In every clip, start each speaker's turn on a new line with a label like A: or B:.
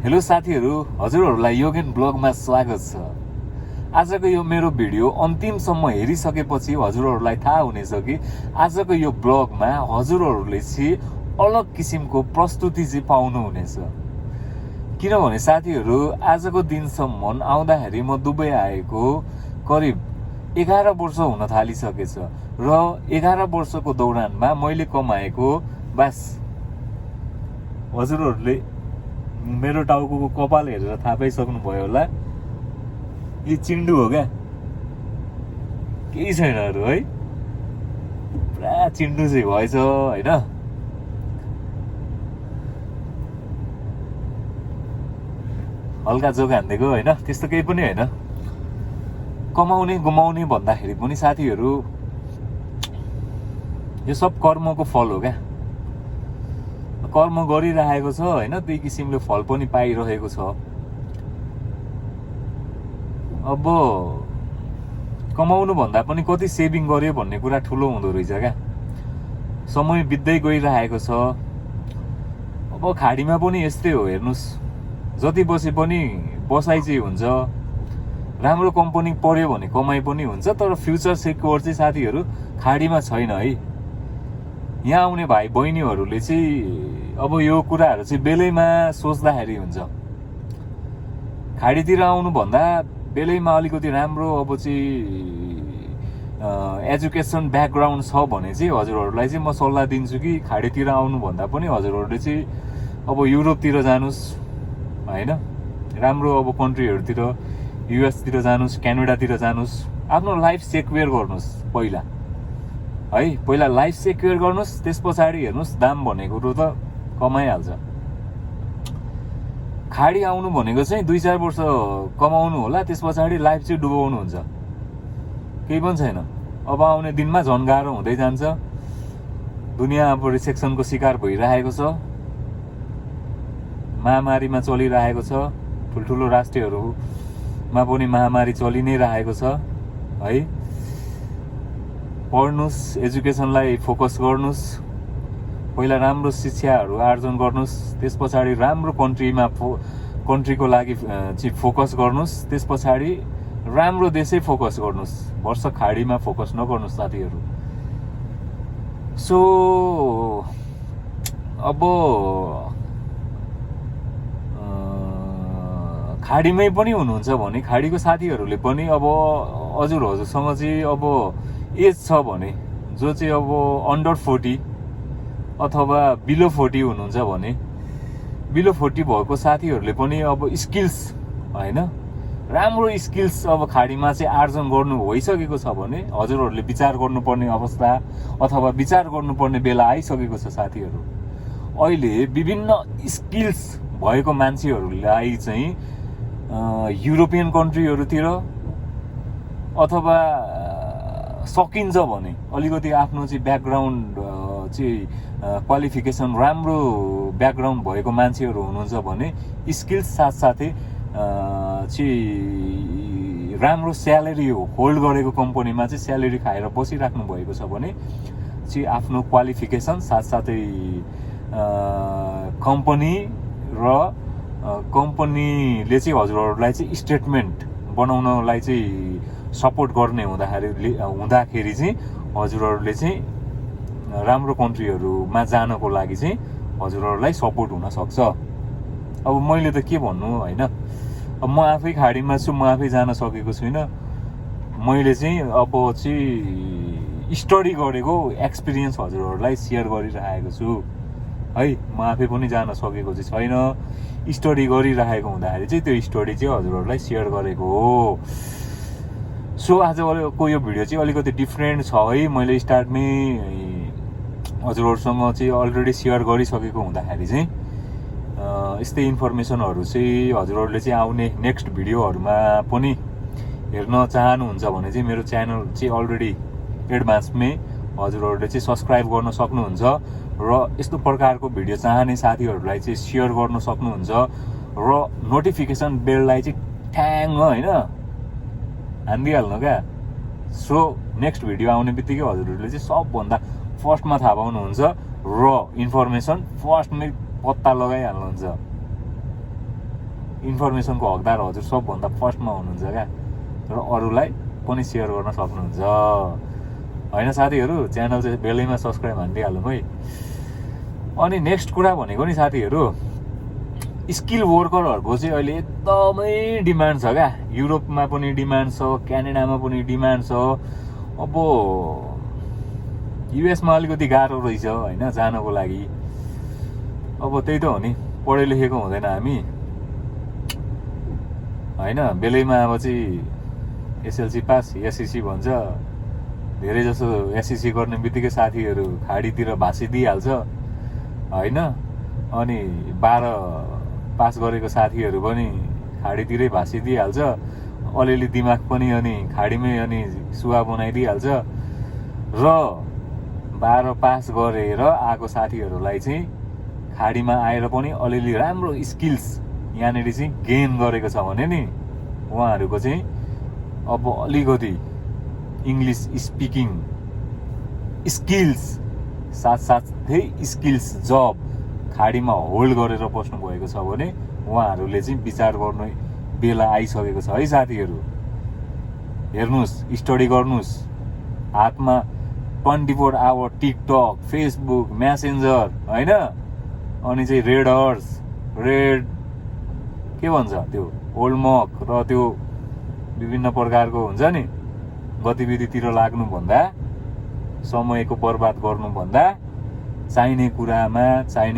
A: Hello साथीहरू, हजुरहरूलाई योगेन ब्लगमा स्वागत छ। आजको यो मेरो भिडियो अन्तिमसम्म हेरिसकेपछि हजुरहरूलाई थाहा हुनेछ कि आजको यो ब्लगमा हजुरहरूले चाहिँ अलग किसिमको प्रस्तुति चाहिँ पाउनुहुनेछ। किनभने साथीहरू, आजको दिनसम्म आउँदाखेरि म दुबई आएको करिब 11 वर्ष हुन थालिसकेछ र 11 वर्षको दौरानमा मैले कमाएको बास हजुरहरूले मेरो टाउको कपाल हेरेर थाहा पाइसक्नु भयो होला, यो चिन्डु हो क्या, केही छैन अरू है। पुरा चिन्डु चाहिँ भएछ होइन। हल्का जोक हानिदिएको होइन, त्यस्तो केही पनि होइन। कमाउने गुमाउने भन्दाखेरि पनि साथीहरू यो सब कर्मको फल हो क्या। कर्म गरिरहेको छ होइन, त्यही किसिमले फल पनि पाइरहेको छ। अब कमाउनु भन्दा पनि कति सेभिङ गर्यो भन्ने कुरा ठुलो हुँदो रहेछ क्या। समय बित्दै गइरहेको छ। अब खाडीमा पनि यस्तै हो, हेर्नुहोस्, जति बसे पनि बसाइ चाहिँ हुन्छ। राम्रो कम्पनी पर्यो भने कमाइ पनि हुन्छ, तर फ्युचर सेक्योर चाहिँ साथीहरू खाडीमा छैन है। यहाँ आउने भाइ बहिनीहरूले चाहिँ अब यो कुराहरू चाहिँ बेलैमा सोच्दाखेरि हुन्छ। खाडीतिर आउनुभन्दा बेलैमा अलिकति राम्रो अब चाहिँ एजुकेसन ब्याकग्राउन्ड छ भने चाहिँ हजुरहरूलाई चाहिँ म सल्लाह दिन्छु कि खाडीतिर आउनुभन्दा पनि हजुरहरूले चाहिँ अब युरोपतिर जानुहोस् होइन। राम्रो अब कन्ट्रीहरूतिर, युएसतिर जानुहोस्, क्यानाडातिर जानुहोस्, आफ्नो लाइफ सेक्योर गर्नुहोस् पहिला है। पहिला लाइफ सेक्योर गर्नुहोस्, त्यस पछाडि हेर्नुहोस् दाम भनेको कुरो त कमाइहाल्छ। खाडी आउनु भनेको चाहिँ 2-4 वर्ष कमाउनु होला, त्यस पछाडि लाइफ चाहिँ डुबाउनु हुन्छ, केही पनि छैन। अब आउने दिनमा झन् गाह्रो हुँदै जान्छ। दुनियाँ अब रिसेक्सनको शिकार भइरहेको छ, महामारीमा चलिरहेको छ। ठुल्ठुलो राष्ट्रहरूमा पनि महामारी चलि नै रहेको छ है। पढ्नुहोस्, एजुकेसनलाई फोकस गर्नुहोस्, पहिला राम्रो शिक्षाहरू आर्जन गर्नुहोस्, त्यस पछाडि राम्रो कन्ट्रीको लागि चाहिँ फोकस गर्नुहोस्, त्यस पछाडि राम्रो देशै फोकस गर्नुहोस्। वर्ष खाडीमा फोकस नगर्नुहोस् साथीहरू। सो अब खाडीमै पनि हुनुहुन्छ भने खाडीको साथीहरूले पनि अब हजुरसँग चाहिँ अब एज छ भने, जो चाहिँ अब अन्डर 40 अथवा बिलो 40 हुनुहुन्छ भने, बिलो 40 भएको साथीहरूले पनि अब स्किल्स होइन, राम्रो स्किल्स अब खाडीमा चाहिँ आर्जन गर्नु भइसकेको छ भने हजुरहरूले विचार गर्नुपर्ने अवस्था अथवा विचार गर्नुपर्ने बेला आइसकेको छ साथीहरू। अहिले विभिन्न स्किल्स भएको मान्छेहरूलाई चाहिँ युरोपियन कन्ट्रीहरूतिर अथवा सकिन्छ भने अलिकति आफ्नो चाहिँ ब्याकग्राउन्ड चाहिँ क्वालिफिकेसन राम्रो ब्याकग्राउन्ड भएको मान्छेहरू हुनुहुन्छ भने स्किल्स साथसाथै चाहिँ राम्रो स्यालेरी होल्ड गरेको कम्पनीमा चाहिँ स्यालेरी खाएर बसिराख्नु भएको छ भने चाहिँ आफ्नो क्वालिफिकेसन साथसाथै कम्पनी र कम्पनीले चाहिँ हजुरहरूलाई चाहिँ स्टेटमेन्ट बनाउनलाई चाहिँ सपोर्ट गर्ने हुँदाखेरि चाहिँ हजुरहरूले चाहिँ राम्रो कन्ट्रीहरूमा जानको लागि चाहिँ हजुरहरूलाई सपोर्ट हुन सक्छ। अब मैले त के भन्नु होइन, अब म आफै खाडीमा छु, म आफै जान सकेको छुइनँ। मैले चाहिँ अब चाहिँ स्टडी गरेको एक्सपिरियन्स हजुरहरूलाई सेयर गरिरहेको छु है। म आफै पनि जान सकेको चाहिँ छैन, स्टडी गरिरहेको हुँदाखेरि चाहिँ त्यो स्टडी चाहिँ हजुरहरूलाई सेयर गरेको हो। सो आजको यो भिडियो चाहिँ अलिकति डिफ्रेन्ट छ है। मैले स्टार्टमै हजुरहरूसँग चाहिँ अलरेडी सेयर गरिसकेको हुँदाखेरि चाहिँ यस्तै इन्फर्मेसनहरू चाहिँ हजुरहरूले चाहिँ आउने नेक्स्ट भिडियोहरूमा पनि हेर्न चाहनुहुन्छ भने चाहिँ मेरो च्यानल चाहिँ अलरेडी एडभान्समै हजुरहरूले चाहिँ सब्सक्राइब गर्न सक्नुहुन्छ र यस्तो प्रकारको भिडियो चाहने साथीहरूलाई चाहिँ सेयर गर्न सक्नुहुन्छ र नोटिफिकेसन बेललाई चाहिँ ठ्याङ होइन हानिदिइहाल्नु क्या। सो नेक्स्ट भिडियो आउने बित्तिकै हजुरहरूले चाहिँ सबभन्दा फर्स्टमा थाहा पाउनुहुन्छ र इन्फर्मेसन फर्स्टमै पत्ता लगाइहाल्नुहुन्छ। इन्फर्मेसनको हकदार हजुर सबभन्दा फर्स्टमा हुनुहुन्छ क्या र अरूलाई पनि सेयर गर्न सक्नुहुन्छ होइन साथीहरू च्यानल चाहिँ बेलैमा सब्सक्राइब हानिदिइहालौँ है अनि नेक्स्ट कुरा भनेको नि साथीहरू स्किल वर्करहरूको चाहिँ अहिले एकदमै डिमान्ड छ क्या युरोपमा पनि डिमान्ड छ क्यानाडामा पनि डिमान्ड छ अब युएसमा अलिकति गाह्रो रहेछ होइन जानको लागि अब त्यही त हो नि पढे लेखेको हुँदैन हामी होइन बेलैमा अब चाहिँ एसएलसी पास एसएससी भन्छ धेरै जसो एसएससी गर्ने बित्तिकै साथीहरू खाडीतिर भाँसिदिइहाल्छ होइन अनि 12 पास गरेको साथीहरू पनि खाडीतिरै भाँसिदिइहाल्छ अलिअलि दिमाग पनि अनि खाडीमै अनि सुवा बनाइदिइहाल्छ र 12 पास गरेर आएको साथीहरूलाई चाहिँ खाडीमा आएर पनि अलिअलि राम्रो स्किल्स यहाँनिर चाहिँ गेन गरेको छ भने नि उहाँहरूको चाहिँ अब अलिकति इङ्ग्लिस स्पिकिङ स्किल्स साथसाथै स्किल्स जब खाडीमा होल्ड गरेर बस्नु भएको छ भने उहाँहरूले चाहिँ विचार गर्ने बेला आइसकेको छ है साथीहरू हेर्नुहोस् स्टडी गर्नुहोस् हातमा 24 आवर टिकटक फेसबुक म्यासेन्जर होइन अनि चाहिँ रेड के भन्छ त्यो ओल्ड मक र त्यो विभिन्न प्रकारको हुन्छ नि गतिविधितिर लाग्नुभन्दा समयको बर्बाद गर्नुभन्दा चाहिने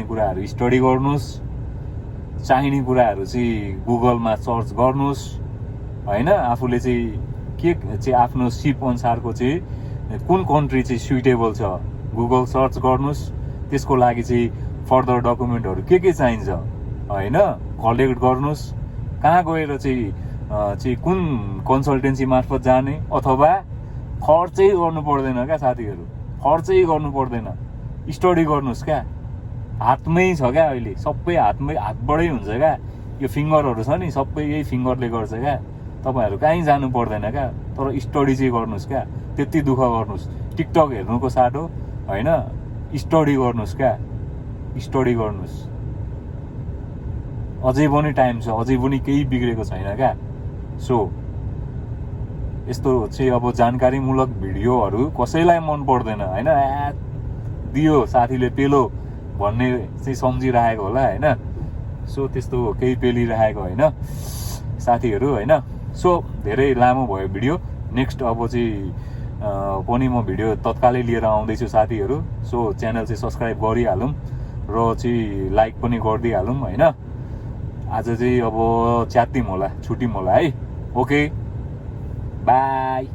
A: कुराहरू स्टडी गर्नुहोस् चाहिने कुराहरू चाहिँ गुगलमा सर्च गर्नुहोस् होइन आफूले चाहिँ के चाहिँ आफ्नो सिप अनुसारको चाहिँ कुन कन्ट्री चाहिँ सुइटेबल छ गुगल सर्च गर्नुहोस् त्यसको लागि चाहिँ फर्दर डकुमेन्टहरू के चाहिन्छ होइन कलेक्ट गर्नुहोस् कहाँ गएर चाहिँ कुन कन्सल्टेन्सी मार्फत जाने अथवा खर्चै गर्नु पर्दैन क्या साथीहरू खर्चै गर्नु पर्दैन स्टडी गर्नुहोस् क्या हातमै छ क्या अहिले सबै हातबाटै हुन्छ क्या यो फिङ्गरहरू छ नि सबै यही फिङ्गरले गर्छ क्या तपाईँहरू कहीँ जानु पर्दैन क्या तर स्टडी चाहिँ गर्नुहोस् क्या त्यति दुःख गर्नुहोस् टिकटक हेर्नुको साटो होइन स्टडी गर्नुहोस् क्या स्टडी गर्नुहोस् अझै पनि टाइम छ अझै पनि केही बिग्रेको छैन क्या सो यस्तो चाहिँ अब जानकारीमूलक भिडियोहरू कसैलाई मन पर्दैन होइन दियो साथीले पेलो भन्ने चाहिँ सम्झिरहेको होला होइन सो त्यस्तो केही पेलिरहेको होइन साथीहरू होइन सो धेरै लामो भयो भिडियो नेक्स्ट अब चाहिँ पनि म भिडियो तत्कालै लिएर आउँदैछु साथीहरू सो च्यानल चाहिँ सब्सक्राइब गरिहालौँ र चाहिँ लाइक पनि गरिदिइहालौँ होइन आज चाहिँ अब च्यातिम होला छुट्टिम होला है ओके बाई